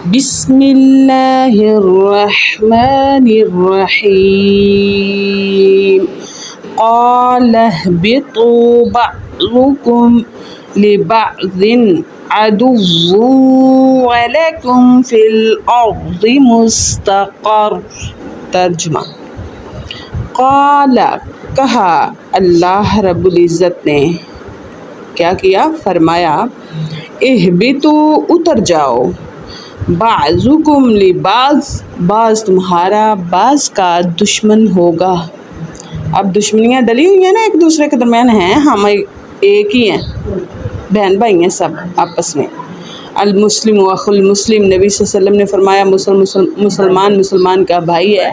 بسم اللہ الرحمن الرحیم قال اهبطوا بعضكم لبعض عدو ولكم في الأرض مستقر۔ ترجمہ: قال کہا اللہ رب العزت نے، کیا کیا؟ فرمایا، اہبطوا اتر جاؤ، بعضکم لبعض بعض تمہارا بعض کا دشمن ہوگا۔ اب دشمنیاں ڈلی ہوئی ہیں نا ایک دوسرے کے درمیان ہیں، ہم ایک ہی ہیں، بہن بھائی ہیں سب آپس میں۔ المسلم اخو المسلم، نبی صلی اللہ علیہ وسلم نے فرمایا مسلمان مسلمان کا بھائی ہے،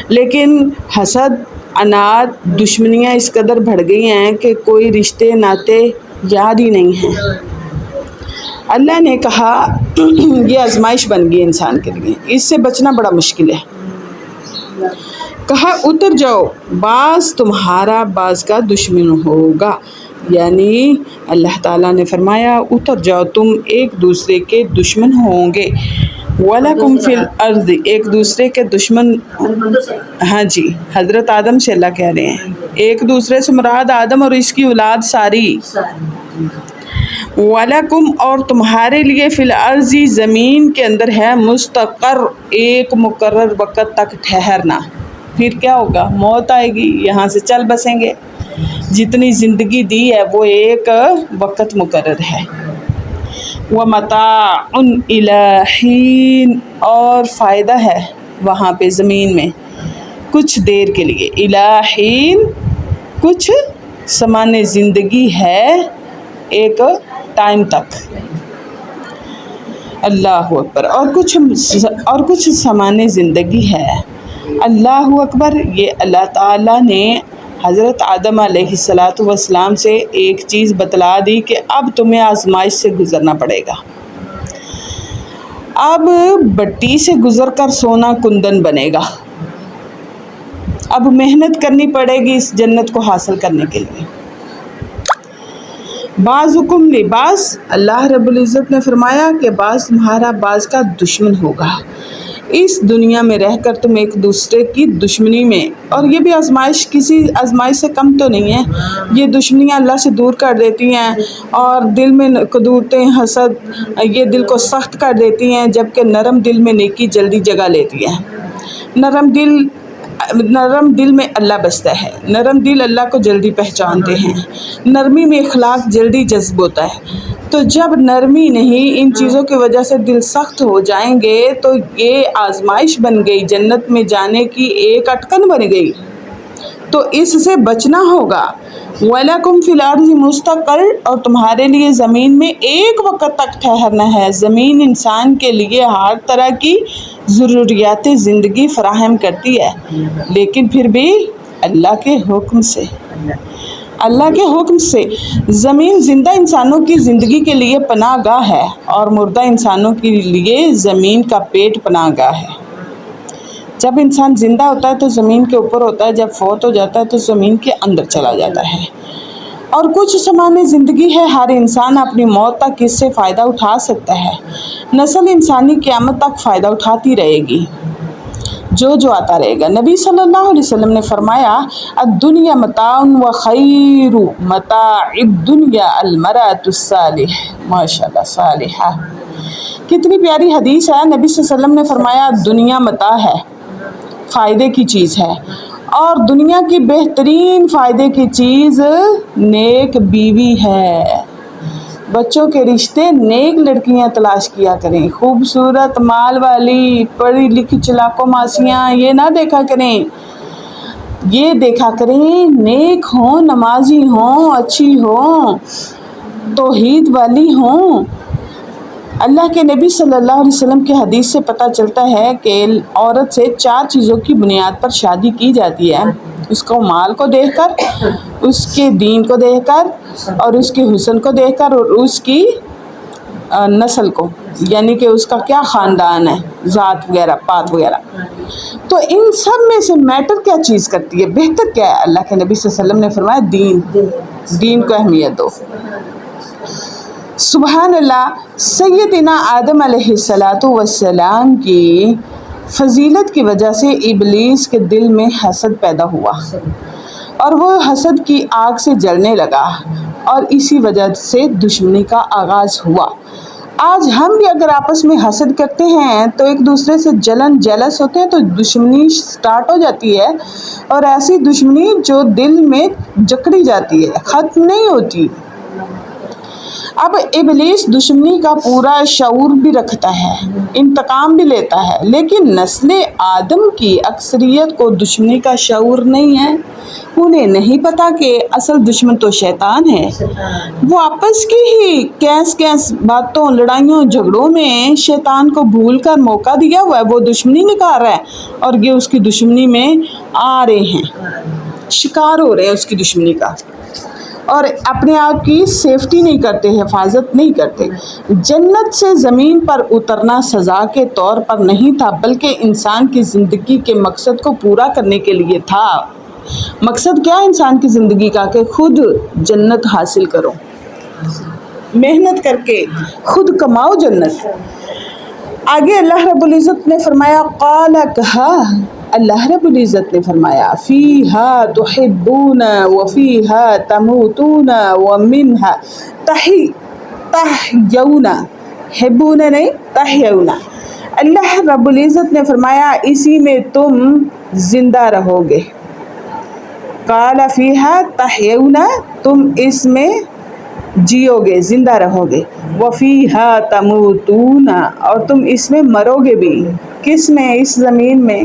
لیکن حسد، عناد، دشمنیاں اس قدر بڑھ گئی ہیں کہ کوئی رشتے ناطے یاد ہی نہیں ہیں۔ اللہ نے کہا یہ آزمائش بن گئی انسان کے لیے، اس سے بچنا بڑا مشکل ہے۔ کہا اتر جاؤ، بعض تمہارا بعض کا دشمن ہوگا، یعنی اللہ تعالیٰ نے فرمایا اتر جاؤ، تم ایک دوسرے کے دشمن ہوں گے۔ وَلَكُمْ فِي الْأَرْضِ، ایک دوسرے کے دشمن، ہاں جی، حضرت آدم سے اللہ کہہ رہے ہیں، ایک دوسرے سے مراد آدم اور اس کی اولاد ساری۔ وَلَكُمْ اور تمہارے لیے فی الْأَرْضِ زمین کے اندر ہے مستقر، ایک مقرر وقت تک ٹھہرنا۔ پھر کیا ہوگا؟ موت آئے گی، یہاں سے چل بسیں گے۔ جتنی زندگی دی ہے وہ ایک وقت مقرر ہے۔ وَمَتَاعٌ إِلَىٰ حِینٍ اور فائدہ ہے وہاں پہ زمین میں کچھ دیر کے لیے، إِلَىٰ حِین کچھ زمانے زندگی ہے، ایک ٹائم تک۔ اللہ اکبر، اور کچھ زمانے زندگی ہے۔ اللہ اکبر، یہ اللہ تعالیٰ نے حضرت آدم علیہ السلام سے ایک چیز بتلا دی کہ اب تمہیں آزمائش سے گزرنا پڑے گا۔ اب بٹی سے گزر کر سونا کندن بنے گا، اب محنت کرنی پڑے گی اس جنت کو حاصل کرنے کے لیے۔ بعضکم لبعض، اللہ رب العزت نے فرمایا کہ بعض تمہارا بعض کا دشمن ہوگا۔ اس دنیا میں رہ کر تم ایک دوسرے کی دشمنی میں، اور یہ بھی آزمائش کسی آزمائش سے کم تو نہیں ہے، یہ دشمنیاں اللہ سے دور کر دیتی ہیں، اور دل میں قدورتیں، حسد، یہ دل کو سخت کر دیتی ہیں، جبکہ نرم دل میں نیکی جلدی جگہ لیتی ہے۔ نرم دل میں اللہ بستا ہے، نرم دل اللہ کو جلدی پہچانتے ہیں، نرمی میں اخلاق جلدی جذب ہوتا ہے۔ تو جب نرمی نہیں، ان چیزوں کی وجہ سے دل سخت ہو جائیں گے تو یہ آزمائش بن گئی، جنت میں جانے کی ایک اٹکن بن گئی، تو اس سے بچنا ہوگا۔ وَلَكُمْ فِي الْأَرْضِ مُسْتَقَرٌّ اور تمہارے لیے زمین میں ایک وقت تک ٹھہرنا ہے۔ زمین انسان کے لیے ہر طرح کی ضروریات زندگی فراہم کرتی ہے، لیکن پھر بھی اللہ کے حکم سے، اللہ کے حکم سے۔ زمین زندہ انسانوں کی زندگی کے لیے پناہ گاہ ہے، اور مردہ انسانوں کے لیے زمین کا پیٹ پناہ گاہ ہے۔ جب انسان زندہ ہوتا ہے تو زمین کے اوپر ہوتا ہے، جب فوت ہو جاتا ہے تو زمین کے اندر چلا جاتا ہے۔ اور کچھ زمانے زندگی ہے، ہر انسان اپنی موت تک اس سے فائدہ اٹھا سکتا ہے۔ نسل انسانی قیامت تک فائدہ اٹھاتی رہے گی، جو آتا رہے گا۔ نبی صلی اللہ علیہ وسلم نے فرمایا، الدنیا متاع وخیر متاع الدنیا المرأة الصالحہ۔ ماشاء اللہ، صالحہ، کتنی پیاری حدیث ہے۔ نبی صلی اللہ علیہ وسلم نے فرمایا دنیا متاع ہے، فائدے کی چیز ہے، اور دنیا کی بہترین فائدے کی چیز نیک بیوی ہے۔ بچوں کے رشتے نیک لڑکیاں تلاش کیا کریں، خوبصورت مال والی پڑھی لکھی چلاکو ماسیاں یہ نہ دیکھا کریں، یہ دیکھا کریں نیک ہوں، نمازی ہوں، اچھی ہوں، توحید والی ہوں۔ اللہ کے نبی صلی اللہ علیہ وسلم کی حدیث سے پتہ چلتا ہے کہ عورت سے 4 چیزوں کی بنیاد پر شادی کی جاتی ہے، اس کو مال کو دیکھ کر، اس کے دین کو دیکھ کر، اور اس کے حسن کو دیکھ کر، اور اس کی نسل کو، یعنی کہ اس کا کیا خاندان ہے، ذات وغیرہ، پات وغیرہ۔ تو ان سب میں سے میٹر کیا چیز کرتی ہے، بہتر کیا ہے؟ اللہ کے نبی صلی اللہ علیہ وسلم نے فرمایا دین کو اہمیت دو۔ سبحان اللہ، سیدنا آدم علیہ السلام کی فضیلت کی وجہ سے ابلیس کے دل میں حسد پیدا ہوا اور وہ حسد کی آگ سے جلنے لگا اور اسی وجہ سے دشمنی کا آغاز ہوا۔ آج ہم بھی اگر آپس میں حسد کرتے ہیں تو ایک دوسرے سے جیلس ہوتے ہیں تو دشمنی سٹارٹ ہو جاتی ہے، اور ایسی دشمنی جو دل میں جکڑی جاتی ہے، ختم نہیں ہوتی۔ اب ابلیس دشمنی کا پورا شعور بھی رکھتا ہے، انتقام بھی لیتا ہے، لیکن نسل آدم کی اکثریت کو دشمنی کا شعور نہیں ہے۔ انہیں نہیں پتا کہ اصل دشمن تو شیطان ہے۔ وہ آپس کی ہی کیس باتوں، لڑائیوں، جھگڑوں میں شیطان کو بھول کر موقع دیا ہوا ہے، وہ دشمنی نکال رہا ہے اور یہ اس کی دشمنی میں آ رہے ہیں، شکار ہو رہے ہیں اس کی دشمنی کا، اور اپنے آپ کی سیفٹی نہیں کرتے، حفاظت نہیں کرتے۔ جنت سے زمین پر اترنا سزا کے طور پر نہیں تھا، بلکہ انسان کی زندگی کے مقصد کو پورا کرنے کے لیے تھا۔ مقصد کیا ہے انسان کی زندگی کا؟ کہ خود جنت حاصل کرو، محنت کر کے خود کماؤ جنت۔ آگے اللہ رب العزت نے فرمایا، قال کہا، اللہ رب العزت نے فرمایا، فیہا تحبون وفیہا تموتون ومنہا تحیون، حبون نہیں تحیون۔ اللہ رب العزت نے فرمایا اسی میں تم زندہ رہو گے۔ قال فیہا تحیون، تم اس میں جیو گے، زندہ رہو گے۔ وفیہا تموتون، اور تم اس میں مرو گے بھی۔ کس میں؟ اس زمین میں۔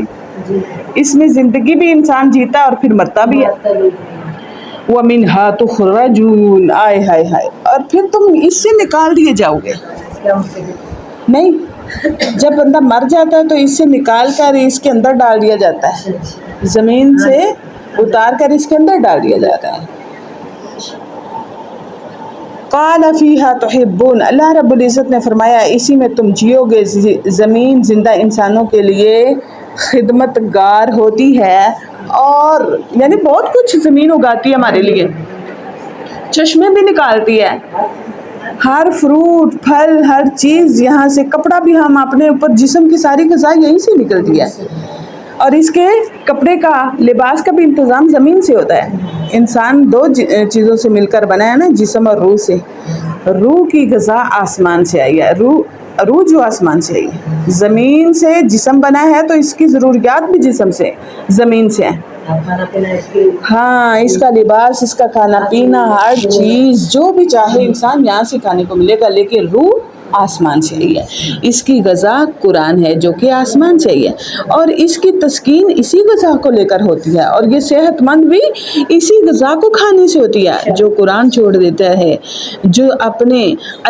اس میں زندگی بھی انسان جیتا اور پھر مرتا بھی ہے۔ وَمِنْہَا تُخْرَجُونَ، آئے ہائے ہائے، اور پھر تم اس سے نکال دیے جاؤ گے۔ نہیں، جب بندہ مر جاتا ہے تو اس سے نکال کر اس کے اندر ڈال دیا جاتا ہے، زمین سے اتار کر اس کے اندر ڈال دیا جاتا ہے۔ قال فیہا تحبون، اللہ رب العزت نے فرمایا اسی میں تم جیو گے۔ زمین زندہ انسانوں کے لیے خدمت گار ہوتی ہے، اور یعنی بہت کچھ زمین اگاتی ہے ہمارے لیے، چشمے بھی نکالتی ہے، ہر فروٹ پھل ہر چیز یہاں سے، کپڑا بھی ہم اپنے اوپر، جسم کی ساری غذا یہیں سے نکلتی ہے، اور اس کے کپڑے کا، لباس کا بھی انتظام زمین سے ہوتا ہے۔ انسان دو چیزوں سے مل کر بنا ہے نا، جسم اور روح سے۔ روح کی غذا آسمان سے آئی ہے، روح جو آسمان سے آئی ہے، زمین سے جسم بنا ہے تو اس کی ضروریات بھی جسم سے، زمین سے ہے۔ ہاں، اس کا لباس، اس کا کھانا پینا، ہر چیز جو بھی چاہے انسان یہاں سے کھانے کو ملے گا، لیکن روح آسمان سے آئی ہے۔ اس کی غذا قرآن ہے جو کہ آسمان سے آئی ہے، اور اس کی تسکین اسی غذا کو لے کر ہوتی ہے، اور یہ صحت مند بھی اسی غذا کو کھانے سے ہوتی ہے۔ جو قرآن چھوڑ دیتا ہے، جو اپنے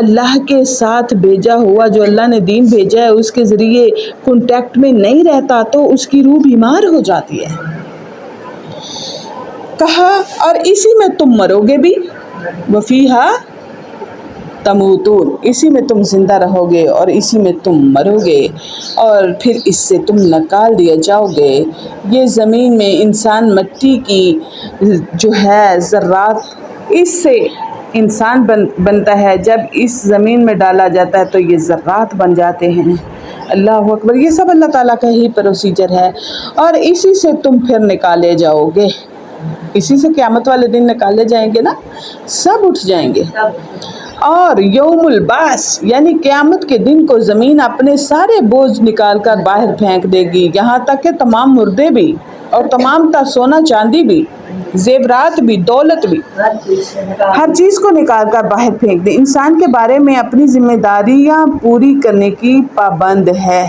اللہ کے ساتھ بھیجا ہوا، جو اللہ نے دین بھیجا ہے اس کے ذریعے کانٹیکٹ میں نہیں رہتا تو اس کی روح بیمار ہو جاتی ہے۔ کہا اور اسی میں تم مرو گے بھی، وفیہا تموتون، اسی میں تم زندہ رہو گے اور اسی میں تم مرو گے، اور پھر اس سے تم نکال دیا جاؤ گے۔ یہ زمین میں انسان مٹی کی جو ہے ذرات، اس سے انسان بنتا ہے، جب اس زمین میں ڈالا جاتا ہے تو یہ ذرات بن جاتے ہیں۔ اللہ اکبر، یہ سب اللہ تعالیٰ کا ہی پروسیجر ہے، اور اسی سے تم پھر نکالے جاؤ گے، اسی سے قیامت والے دن نکالے جائیں گے نا، سب اٹھ جائیں گے۔ اور یوم البعث یعنی قیامت کے دن کو زمین اپنے سارے بوجھ نکال کر باہر پھینک دے گی، یہاں تک کہ تمام مردے بھی، اور تمام تا سونا چاندی بھی، زیورات بھی، دولت بھی، ہر چیز کو نکال کر باہر پھینک دے۔ انسان کے بارے میں اپنی ذمہ داریاں پوری کرنے کی پابند ہے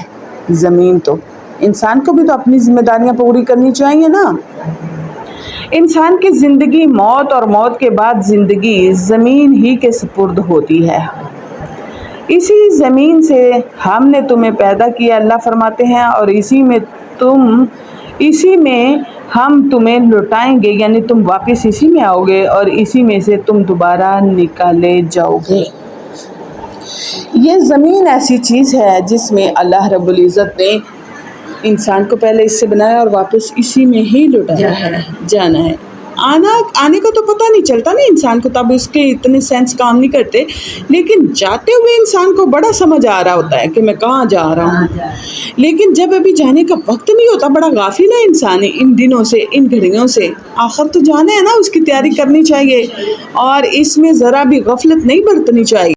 زمین، تو انسان کو بھی تو اپنی ذمہ داریاں پوری کرنی چاہیے نا۔ انسان کی زندگی، موت اور موت کے بعد زندگی زمین ہی کے سپرد ہوتی ہے۔ اسی زمین سے ہم نے تمہیں پیدا کیا، اللہ فرماتے ہیں، اور اسی میں ہم تمہیں لوٹائیں گے، یعنی تم واپس اسی میں آؤ گے اور اسی میں سے تم دوبارہ نکالے جاؤ گے۔ یہ زمین ایسی چیز ہے جس میں اللہ رب العزت نے انسان کو پہلے اس سے بنایا اور واپس اسی میں ہی لوٹایا ہے، جانا ہے، آنے کو تو پتہ نہیں چلتا نا انسان کو، تب اس کے اتنے سینس کام نہیں کرتے، لیکن جاتے ہوئے انسان کو بڑا سمجھ آ رہا ہوتا ہے کہ میں کہاں جا رہا ہوں، لیکن جب ابھی جانے کا وقت نہیں ہوتا، بڑا غافل ہے انسان ان دنوں سے، ان گھڑیوں سے۔ آخر تو جانا ہے نا، اس کی تیاری کرنی چاہیے اور اس میں ذرا بھی غفلت نہیں برتنی چاہیے۔